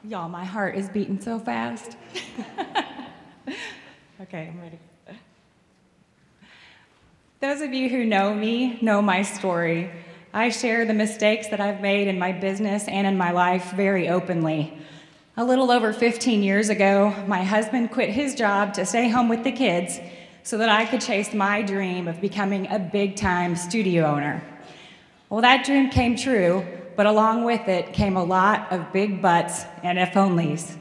Y'all, my heart is beating so fast. Okay, I'm ready. Those of you who know me know my story. I share the mistakes that I've made in my business and in my life very openly. A little over 15 years ago, my husband quit his job to stay home with the kids so that I could chase my dream of becoming a big-time studio owner. Well, that dream came true, but along with it came a lot of big buts and if-onlys.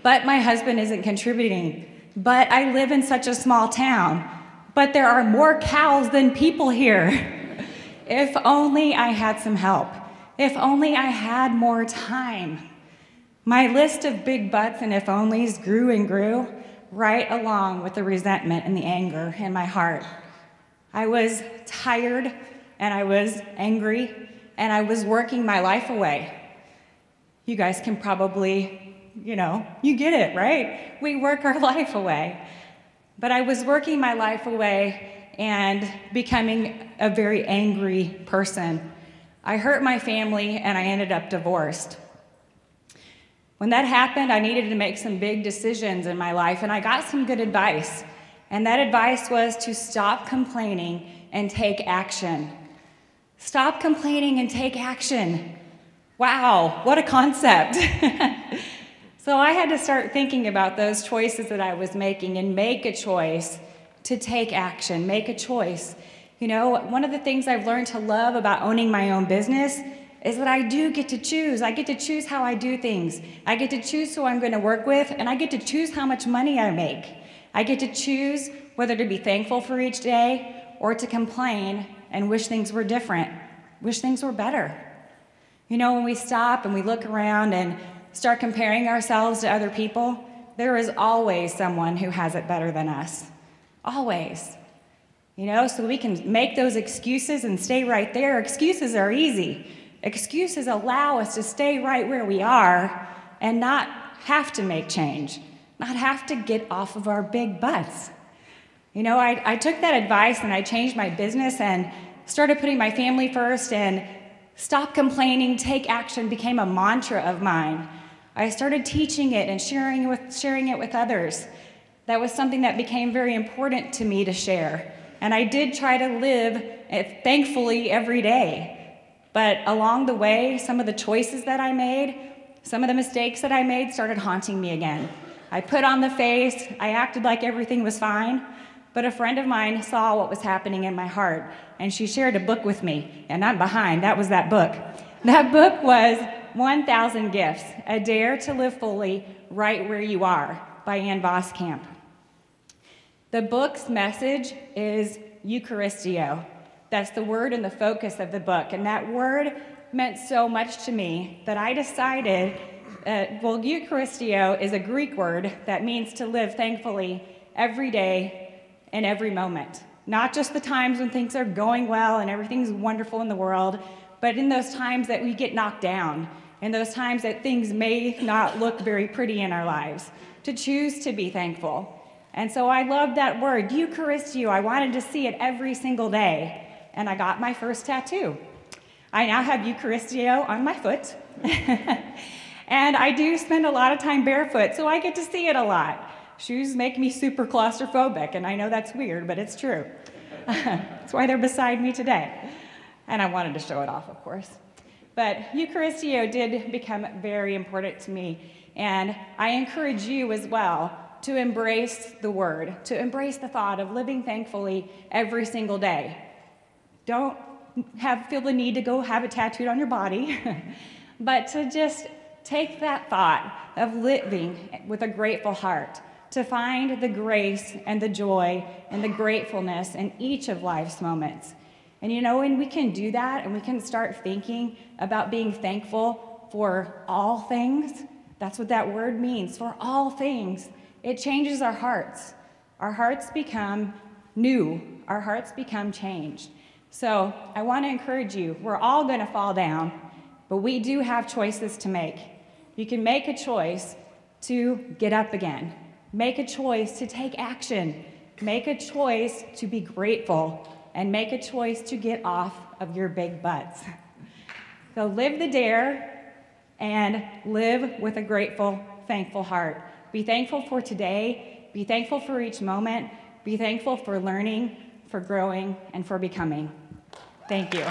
But my husband isn't contributing. But I live in such a small town. But there are more cows than people here. If only I had some help. If only I had more time. My list of big buts and if-onlys grew and grew, right along with the resentment and the anger in my heart. I was tired, and I was angry, and I was working my life away. You guys can probably, you get it, right? We work our life away. But I was working my life away and becoming a very angry person. I hurt my family, and I ended up divorced. When that happened, I needed to make some big decisions in my life, and I got some good advice. And that advice was to stop complaining and take action. Stop complaining and take action. Wow, what a concept. So I had to start thinking about those choices that I was making and make a choice to take action, make a choice. One of the things I've learned to love about owning my own business is that I do get to choose. I get to choose how I do things. I get to choose who I'm going to work with, and I get to choose how much money I make. I get to choose whether to be thankful for each day or to complain and wish things were different, wish things were better. When we stop and we look around and start comparing ourselves to other people, there is always someone who has it better than us. Always. So we can make those excuses and stay right there. Excuses are easy. Excuses allow us to stay right where we are and not have to make change, not have to get off of our big butts. I took that advice and I changed my business and started putting my family first, and stop complaining, take action became a mantra of mine. I started teaching it and sharing it with others. That was something that became very important to me to share. And I did try to live it thankfully every day. But along the way, some of the choices that I made, some of the mistakes that I made started haunting me again. I put on the face, I acted like everything was fine, but a friend of mine saw what was happening in my heart, and she shared a book with me, and I'm behind. That was that book. That book was 1,000 Gifts, A Dare to Live Fully Right Where You Are by Ann Voskamp. The book's message is Eucharistio. That's the word and the focus of the book. And that word meant so much to me that I decided, Eucharistio is a Greek word that means to live thankfully every day and every moment. Not just the times when things are going well and everything's wonderful in the world, but in those times that we get knocked down, in those times that things may not look very pretty in our lives, to choose to be thankful. And so I love that word, Eucharistio. I wanted to see it every single day, and I got my first tattoo. I now have Eucharistio on my foot, and I do spend a lot of time barefoot, so I get to see it a lot. Shoes make me super claustrophobic, and I know that's weird, but it's true. That's why they're beside me today. And I wanted to show it off, of course. But Eucharistio did become very important to me, and I encourage you as well to embrace the word, to embrace the thought of living thankfully every single day. Don't feel the need to go have it tattooed on your body, but to just take that thought of living with a grateful heart, to find the grace and the joy and the gratefulness in each of life's moments. And when we can do that and we can start thinking about being thankful for all things, that's what that word means, for all things. It changes our hearts. Our hearts become new. Our hearts become changed. So I want to encourage you, we're all going to fall down, but we do have choices to make. You can make a choice to get up again. Make a choice to take action. Make a choice to be grateful. And make a choice to get off of your big butts. So live the dare, and live with a grateful, thankful heart. Be thankful for today, be thankful for each moment, be thankful for learning, for growing, and for becoming. Thank you.